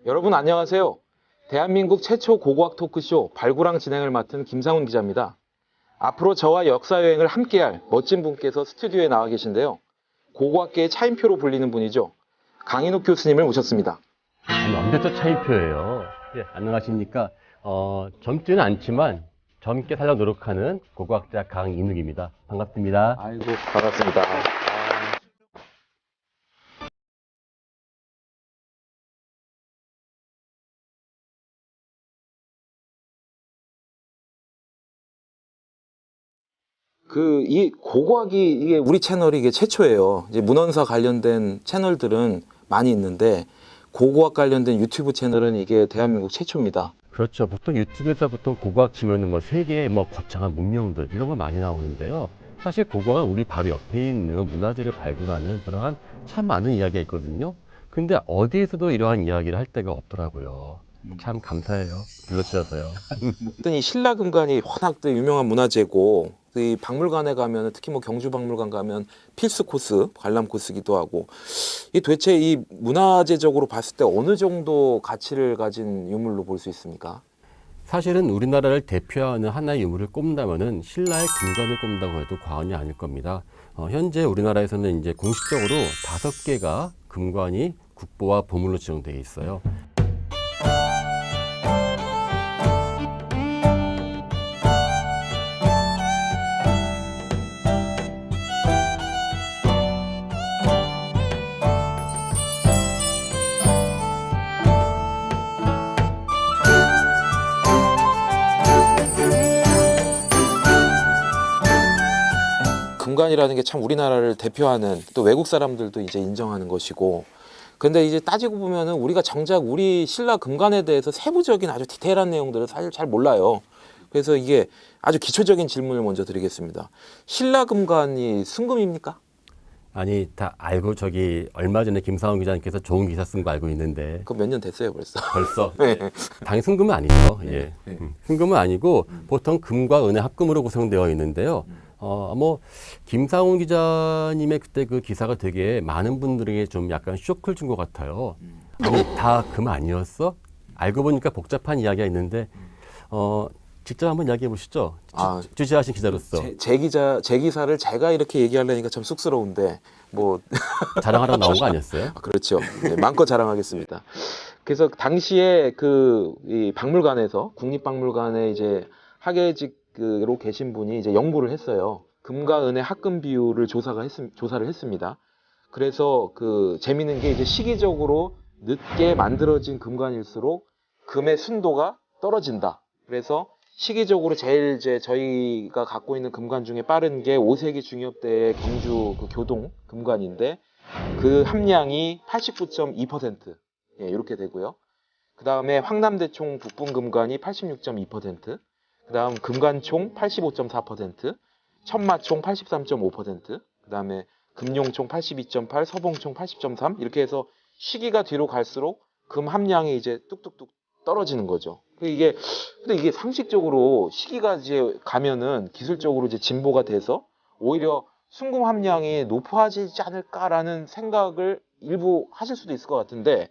여러분 안녕하세요. 대한민국 최초 고고학 토크쇼 발굴왕 진행을 맡은 김상훈 기자입니다. 앞으로 저와 역사여행을 함께할 멋진 분께서 스튜디오에 나와 계신데요. 고고학계의 차인표로 불리는 분이죠. 강인욱 교수님을 모셨습니다. 완벽한 차인표예요. 예, 안녕하십니까. 젊지는 않지만 젊게 살려 노력하는 고고학자 강인욱입니다. 반갑습니다. 아이고 반갑습니다. 이 고고학이 이게 우리 채널이 이게 최초예요. 이제 문헌사 관련된 채널들은 많이 있는데 고고학 관련된 유튜브 채널은 이게 대한민국 최초입니다. 그렇죠. 보통 유튜브에서 보통 고고학 치면은 뭐 세계의 뭐 거창한 문명들 이런 거 많이 나오는데요. 사실 고고학은 우리 바로 옆에 있는 문화재를 발굴하는 그러한 참 많은 이야기가 있거든요. 근데 어디에서도 이러한 이야기를 할 데가 없더라고요. 참 감사해요. 불러주셔서요. 이 신라금관이 워낙 또 유명한 문화재고 이 박물관에 가면 특히 뭐 경주 박물관 가면 필수 코스, 관람 코스기도 하고 이 도대체 이 문화재적으로 봤을 때 어느 정도 가치를 가진 유물로 볼 수 있습니까? 사실은 우리나라를 대표하는 하나의 유물을 꼽는다면은 신라의 금관을 꼽는다고 해도 과언이 아닐 겁니다. 현재 우리나라에서는 이제 공식적으로 5개가 금관이 국보와 보물로 지정되어 있어요. 금관이라는 게 참 우리나라를 대표하는 또 외국 사람들도 이제 인정하는 것이고 근데 이제 따지고 보면은 우리가 정작 우리 신라 금관에 대해서 세부적인 아주 디테일한 내용들을 사실 잘 몰라요. 그래서 이게 아주 기초적인 질문을 먼저 드리겠습니다. 신라 금관이 순금입니까? 아니, 다 알고 저기 얼마 전에 김상훈 기자님께서 좋은 기사 쓴 거 알고 있는데 그거 몇 년 됐어요 벌써. 벌써 네. 당연히 순금은 아니죠. 예. 네. 순금은 아니고 보통 금과 은의 합금으로 구성되어 있는데요. 뭐 김상훈 기자님의 그때 그 기사가 되게 많은 분들에게 좀 약간 쇼크를 준 것 같아요. 아니, 다 금 아니었어? 알고 보니까 복잡한 이야기가 있는데 직접 한번 이야기해 보시죠. 취재하신 기자로서 제 기사를 제가 이렇게 얘기하려니까 참 쑥스러운데 뭐 자랑하러 나온 거 아니었어요? 그렇죠. 네, 마음껏 자랑하겠습니다. 그래서 당시에 이 박물관에서 국립박물관에 이제 학예직으로 계신 분이 이제 연구를 했어요. 금과 은의 합금 비율을 조사를 했습니다. 그래서 재미있는 게 이제 시기적으로 늦게 만들어진 금관일수록 금의 순도가 떨어진다. 그래서 시기적으로 제일 이제 저희가 갖고 있는 금관 중에 빠른 게 5세기 중엽 때의 경주 교동 금관인데 그 함량이 89.2%. 예, 이렇게 되고요. 그 다음에 황남대총 북분금관이 86.2%, 그 다음 금관총 85.4%, 천마총 83.5%, 그 다음에 금룡총 82.8, 서봉총 80.3 이렇게 해서 시기가 뒤로 갈수록 금 함량이 이제 뚝뚝뚝 떨어지는 거죠. 근데 이게 상식적으로 시기가 이제 가면은 기술적으로 이제 진보가 돼서 오히려 순금 함량이 높아지지 않을까라는 생각을 일부 하실 수도 있을 것 같은데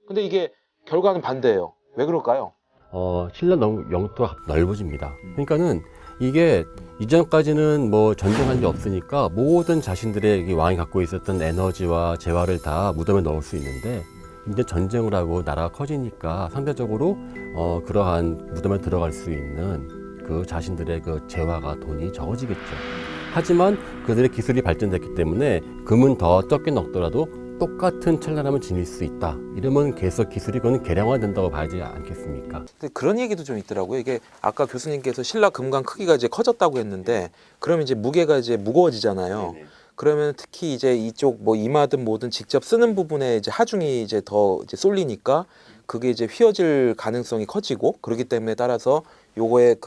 근데 이게 결과는 반대예요. 왜 그럴까요? 신라 영토가 넓어집니다. 그러니까는 이게 이전까지는 뭐 전쟁한 게 없으니까 모든 자신들의 이 왕이 갖고 있었던 에너지와 재화를 다 무덤에 넣을 수 있는데 이제 전쟁을 하고 나라가 커지니까 상대적으로 그러한 무덤에 들어갈 수 있는 그 자신들의 그 재화가 돈이 적어지겠죠. 하지만 그들의 기술이 발전됐기 때문에 금은 더 적게 넣더라도 똑같은 찬란함을 지닐 수 있다. 이러면 계속 기술이 그거는 개량화된다고 봐야지 않겠습니까? 근데 그런 얘기도 좀 있더라고요. 이게 아까 교수님께서 신라 금관 크기가 이제 커졌다고 했는데 그러면 이제 무게가 이제 무거워지잖아요. 네네. 그러면 특히 이제 이쪽 뭐 이마든 뭐든 직접 쓰는 부분에 이제 하중이 이제 더 이제 쏠리니까 그게 이제 휘어질 가능성이 커지고 그렇기 때문에 따라서 요거의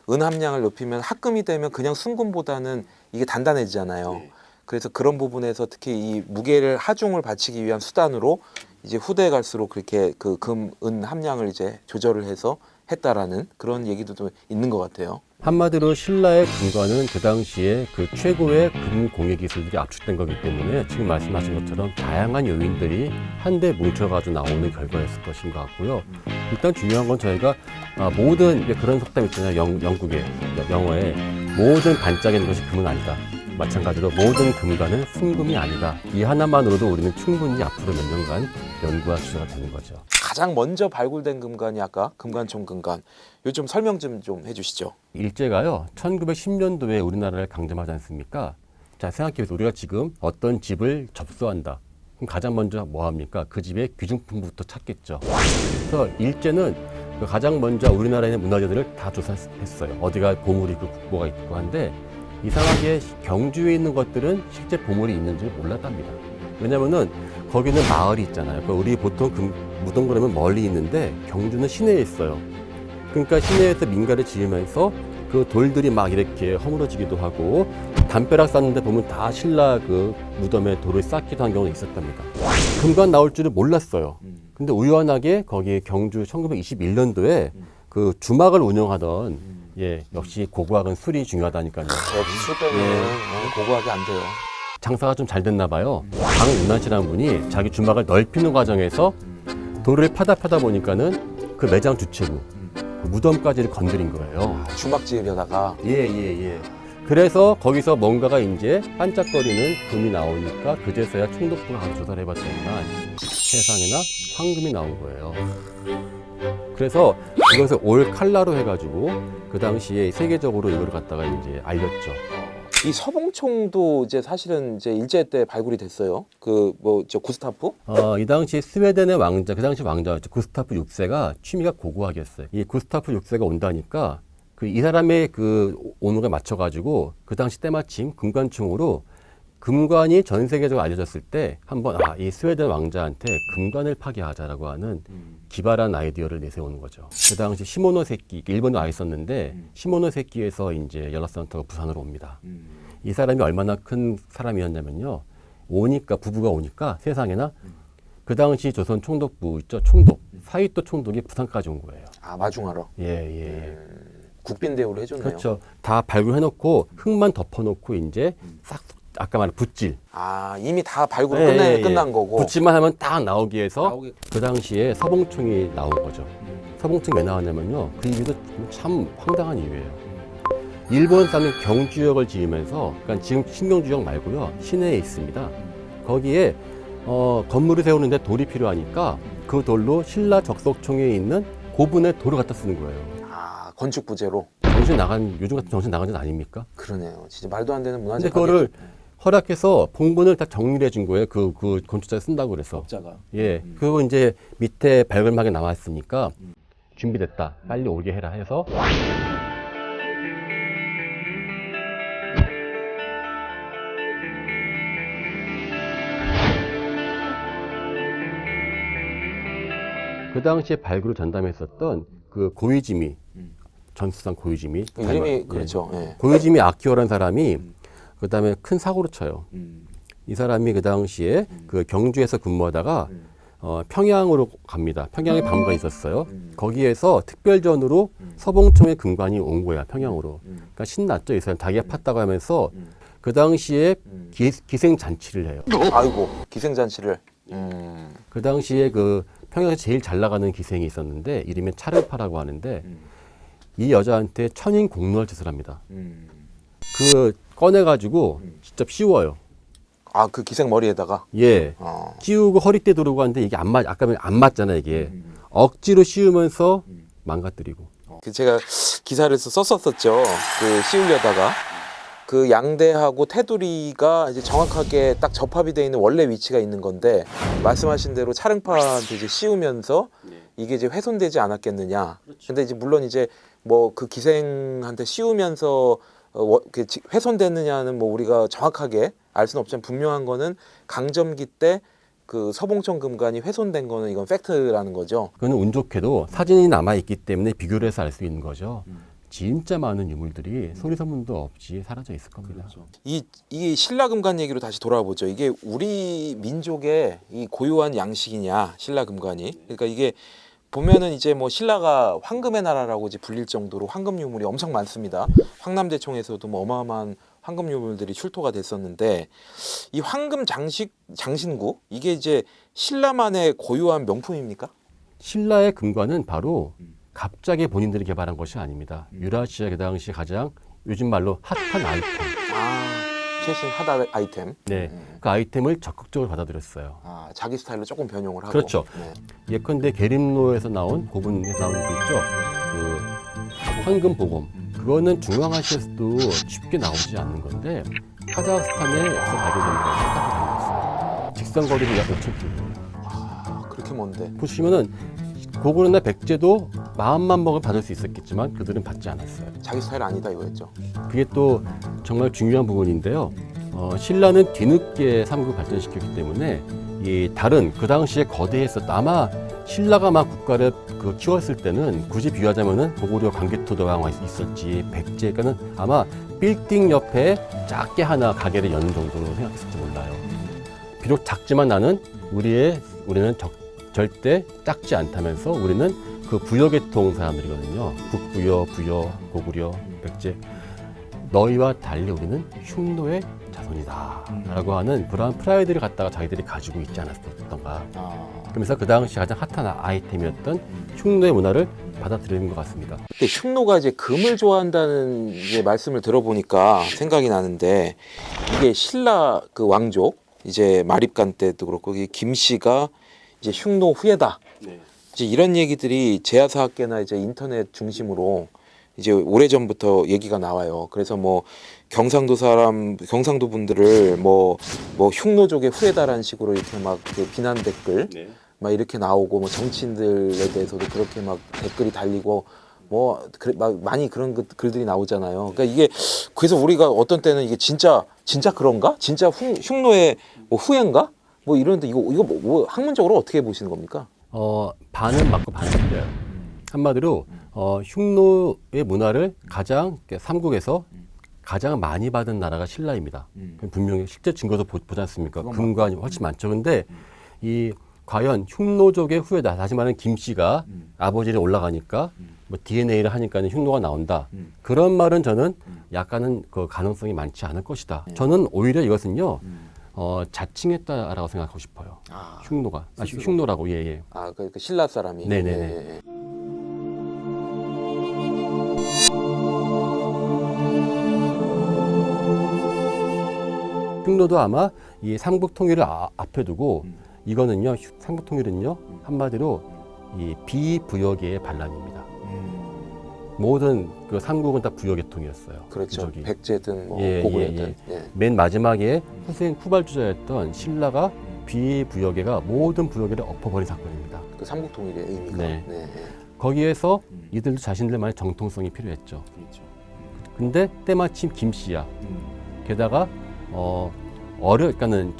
은 함량을 높이면 합금이 되면 그냥 순금보다는 이게 단단해지잖아요. 네. 그래서 그런 부분에서 특히 이 무게를 하중을 받치기 위한 수단으로 이제 후대에 갈수록 그렇게 금, 은 함량을 이제 조절을 해서 했다라는 그런 얘기도 좀 있는 것 같아요. 한마디로 신라의 금관은 그 당시에 그 최고의 금 공예 기술들이 압축된 거기 때문에 지금 말씀하신 것처럼 다양한 요인들이 한데 뭉쳐가지고 나오는 결과였을 것인 것 같고요. 일단 중요한 건 저희가 모든 이제 그런 속담 있잖아요. 영국의 영어에 모든 반짝이는 것이 금은 아니다. 마찬가지로 모든 금관은 순금이 아니다. 이 하나만으로도 우리는 충분히 앞으로 몇 년간 연구할 수가 되는 거죠. 가장 먼저 발굴된 금관이 아까 금관총 금관. 요 좀 설명 좀 해주시죠. 일제가요 1910년도에 우리나라를 강점하지 않습니까? 자 생각해보세요. 우리가 지금 어떤 집을 접수한다. 그럼 가장 먼저 뭐 합니까? 그 집의 귀중품부터 찾겠죠. 그래서 일제는 그 가장 먼저 우리나라에 있는 문화재들을 다 조사했어요. 어디가 보물이 그 국보가 있고 한데 이상하게 경주에 있는 것들은 실제 보물이 있는지 몰랐답니다. 왜냐면은 거기는 마을이 있잖아요. 그러니까 우리 보통 무덤 그러면 멀리 있는데 경주는 시내에 있어요. 그러니까 시내에서 민가를 지으면서 그 돌들이 막 이렇게 허물어지기도 하고 담벼락 쌓는데 보면 다 신라 그 무덤에 돌을 쌓기도 한 경우가 있었답니다. 금관 나올 줄을 몰랐어요. 근데 우연하게 거기에 경주 1921년도에 그 주막을 운영하던 역시 고고학은 술이 중요하다니까요. 술 빼면 고고하게 안 돼요. 장사가 좀 잘 됐나 봐요. 강윤난 씨라는 분이 자기 주막을 넓히는 과정에서 돌을 파다 보니까는 그 매장 주체부 그 무덤까지를 건드린 거예요. 주막 지으려다가. 예. 그래서 거기서 뭔가가 이제 반짝거리는 금이 나오니까 그제서야 총독부가 가서 조사를 해봤더니만 세상에나 황금이 나온 거예요. 그래서 이것을 올 칼라로 해가지고 그 당시에 세계적으로 이걸 갖다가 이제 알렸죠. 이 서봉총도 이제 사실은 이제 일제 때 발굴이 됐어요. 그 저 구스타프? 이 당시 스웨덴의 왕자, 그 당시 왕자였죠. 구스타프 6세가 취미가 고고학이었어요. 이 구스타프 6세가 온다니까 이 사람의 그 오nu가 맞춰가지고 그 당시 때마침 금관총으로 금관이 전 세계적으로 알려졌을 때 한번 이 스웨덴 왕자한테 금관을 파괴하자라고 하는 기발한 아이디어를 내세우는 거죠. 그 당시 시모노세키, 일본에 와 있었는데 시모노세키에서 이제 연락센터가 부산으로 옵니다. 이 사람이 얼마나 큰 사람이었냐면요. 부부가 오니까 세상에나 그 당시 조선 총독부 있죠. 총독, 사이토 총독이 부산까지 온 거예요. 마중하러. 예. 국빈 대우를 해줬네요. 그렇죠. 다 발굴해놓고 흙만 덮어놓고 이제 싹 아까 말한 붓질. 이미 다 발굴 끝난 거고. 붓질만 하면 딱 나오기 위해서 그 당시에 서봉총이 나온 거죠. 서봉총이 왜 나왔냐면요. 그 이유도 참 황당한 이유예요. 일본 사람이 경주역을 지으면서, 그러니까 지금 신경주역 말고요. 시내에 있습니다. 거기에 건물을 세우는데 돌이 필요하니까 그 돌로 신라 적석총에 있는 고분의 돌을 갖다 쓰는 거예요. 건축 부재로. 요즘 같은 정신 나간 전 아닙니까? 그러네요. 진짜 말도 안 되는 문화재. 근데 그거를 허락해서 봉분을 다 정리를 해준 거예요. 그 건축자가 쓴다고 그래서. 업자가. 그리고 이제 밑에 발굴막에 나왔으니까 준비됐다. 빨리 오게 해라 해서. 그 당시에 발굴을 전담했었던 그 고이즈미, 전수상 고이즈미. 이름이 그렇죠. 예. 고이즈미 아키오라는 사람이 그 다음에 큰 사고를 쳐요. 이 사람이 그 당시에 그 경주에서 근무하다가 평양으로 갑니다. 평양에 방문가 있었어요. 거기에서 특별전으로 서봉총의 금관이 온 거야, 평양으로. 그러니까 신났죠. 이 사람 자기가 팠다고 하면서 그 당시에 기생잔치를 해요. 아이고, 기생잔치를. 그 당시에 그 평양에서 제일 잘 나가는 기생이 있었는데 이름이 차르파라고 하는데 이 여자한테 천인 공노할 짓을 합니다. 그 꺼내가지고 직접 씌워요. 그 기생 머리에다가? 씌우고 허리띠 두르고 하는데 이게 아까 안 맞잖아, 이게. 억지로 씌우면서 망가뜨리고. 제가 기사를 썼었죠. 그 씌우려다가. 그 양대하고 테두리가 이제 정확하게 딱 접합이 되어 있는 원래 위치가 있는 건데, 말씀하신 대로 차릉파한테 이제 씌우면서 이게 이제 훼손되지 않았겠느냐. 근데 이제 물론 이제 뭐 그 기생한테 씌우면서 훼손됐느냐는 뭐 우리가 정확하게 알 수는 없지만 분명한 거는 강점기 때 그 서봉총 금관이 훼손된 거는 이건 팩트라는 거죠. 그거는 운 좋게도 사진이 남아 있기 때문에 비교를 해서 알 수 있는 거죠. 진짜 많은 유물들이 소리 소문도 없이 사라져 있을 겁니다. 그렇죠. 이 신라금관 얘기로 다시 돌아보죠. 이게 우리 민족의 이 고유한 양식이냐, 신라금관이. 그러니까 이게 보면은 이제 뭐 신라가 황금의 나라라고 이제 불릴 정도로 황금 유물이 엄청 많습니다. 황남대청에서도 뭐 어마어마한 황금 유물들이 출토가 됐었는데 이 황금 장신구 이게 이제 신라만의 고유한 명품입니까? 신라의 금관은 바로 갑자기 본인들이 개발한 것이 아닙니다. 유라시아 그 당시 가장 요즘 말로 핫한 아이템. 최신 핫 아이템. 네, 그 아이템을 적극적으로 받아들였어요. 자기 스타일로 조금 변형을 하고. 그렇죠. 네. 예컨대 계림로에서 나온 고분에서 나온 거 있죠. 그 황금 보검. 그거는 중앙아시아에서도 쉽게 나오지 않는 건데 카자흐스탄에서 발견된 거가 딱히 달렸어요. 직선거리는 약 5,000km. 그렇게 먼데. 보시면은 고구려나 백제도 마음만 먹으면 받을 수 있었겠지만 그들은 받지 않았어요. 자기 스타일 아니다 이거였죠. 그게 또 정말 중요한 부분인데요. 신라는 뒤늦게 삼국을 발전시켰기 때문에 이 다른 그 당시에 거대했었던 아마 신라가 막 국가를 키웠을 때는 굳이 비유하자면은 고구려 광개토대왕 있었지 백제가는 아마 빌딩 옆에 작게 하나 가게를 여는 정도로 생각했을지 몰라요. 비록 작지만 우리는 절대 작지 않다면서 우리는 그 부여계통 사람들이거든요. 북부여, 부여, 고구려, 백제. 너희와 달리 우리는 흉노의 자손이다 라고 하는 그러한 프라이드를 갖다가 자기들이 가지고 있지 않았던가. 그러면서 그 당시 가장 핫한 아이템이었던 흉노의 문화를 받아들이는 것 같습니다. 근데 흉노가 이제 금을 좋아한다는 이제 말씀을 들어보니까 생각이 나는데 이게 신라 그 왕족 이제 마립간 때도 그렇고 이게 김씨가 이제 흉노 후예다. 네. 이제 이런 얘기들이 제야사학계나 이제 인터넷 중심으로 이제 오래전부터 얘기가 나와요. 그래서 뭐 경상도 분들을 뭐 흉노족의 후예다라는 식으로 이렇게 막 그 비난 댓글 네. 막 이렇게 나오고 뭐 정치인들에 대해서도 그렇게 막 댓글이 달리고 막 많이 그런 글들이 나오잖아요. 그러니까 이게 그래서 우리가 어떤 때는 이게 진짜 그런가? 진짜 흉노의 뭐 후예인가? 뭐 이런데 이거 뭐 학문적으로 어떻게 보시는 겁니까? 반은 맞고 반은 틀려요. 한마디로 흉노의 문화를 가장 삼국에서 가장 많이 받은 나라가 신라입니다. 분명히 실제 증거도 보지 않습니까? 금관이 훨씬 많죠. 근데 이 과연 흉노족의 후예다. 다시 말하면 김씨가 아버지를 올라가니까 뭐 DNA를 하니까는 흉노가 나온다. 그런 말은 저는 약간은 그 가능성이 많지 않을 것이다. 저는 오히려 이것은요. 자칭했다라고 생각하고 싶어요. 흉노가. 흉노라고, 예. 그 신라 사람이. 네네네. 예. 흉노도 아마 이 삼국 통일을 앞에 두고 이거는요, 삼국 통일은요, 한마디로 이 비부여계의 반란입니다. 모든 그 삼국은 다 부여계통이었어요. 그렇죠. 그쪽이. 백제든 뭐 예, 고구려든. 예. 맨 마지막에 후발주자였던 신라가 비부여계가 모든 부여계를 엎어버린 사건입니다. 그 삼국 통일의 의미가. 네. 네. 거기에서 이들도 자신들만의 정통성이 필요했죠. 근데 때마침 김씨야. 게다가 그러니까는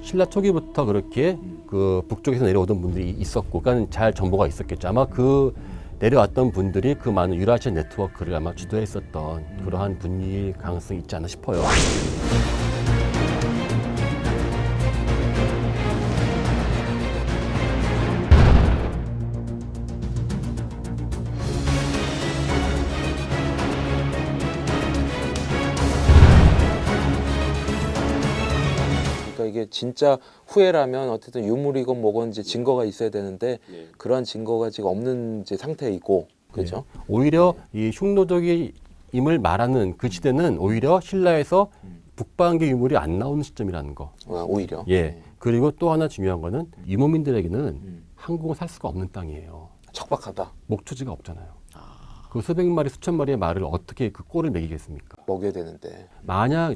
신라 초기부터 그렇게 그 북쪽에서 내려오던 분들이 있었고, 그러니까 잘 정보가 있었겠죠. 아마 그 내려왔던 분들이 그 많은 유라시아 네트워크를 아마 주도했었던 그러한 분일 가능성이 있지 않나 싶어요. 그러니까 이게 진짜 후예라면 어쨌든 유물이건 뭐건 이제 증거가 있어야 되는데 그러한 증거가 지금 없는 이제 상태이고, 그렇죠? 네. 오히려 이 흉노적임을 말하는 그 시대는 오히려 신라에서 북방계 유물이 안 나오는 시점이라는 거. 오히려. 예. 그리고 또 하나 중요한 거는 유목민들에게는 한국은 살 수가 없는 땅이에요. 척박하다. 목초지가 없잖아요. 그 수백 마리, 수천 마리의 말을 어떻게 그 꼴을 먹이겠습니까? 먹여야 되는데. 만약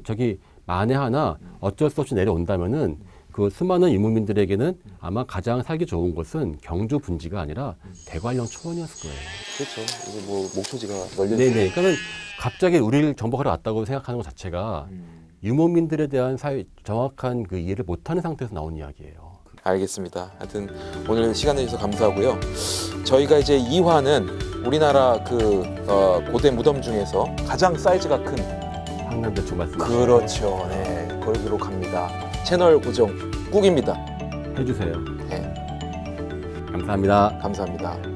만에 하나 어쩔 수 없이 내려온다면은 그 수많은 유목민들에게는 아마 가장 살기 좋은 곳은 경주 분지가 아니라 대관령 초원이었을 거예요. 그렇죠. 이게 뭐 목초지가 널려. 네네. 그러니까 갑자기 우리를 정복하러 왔다고 생각하는 것 자체가 유목민들에 대한 정확한 그 이해를 못하는 상태에서 나온 이야기예요. 알겠습니다. 하여튼 오늘 시간 내주셔서 감사하고요. 저희가 이제 2화는 우리나라 고대 무덤 중에서 가장 사이즈가 큰 황남대청 말씀하셨죠? 그렇죠. 네, 걸기로 갑니다. 채널 고정 꾹입니다. 해주세요. 네, 감사합니다. 감사합니다.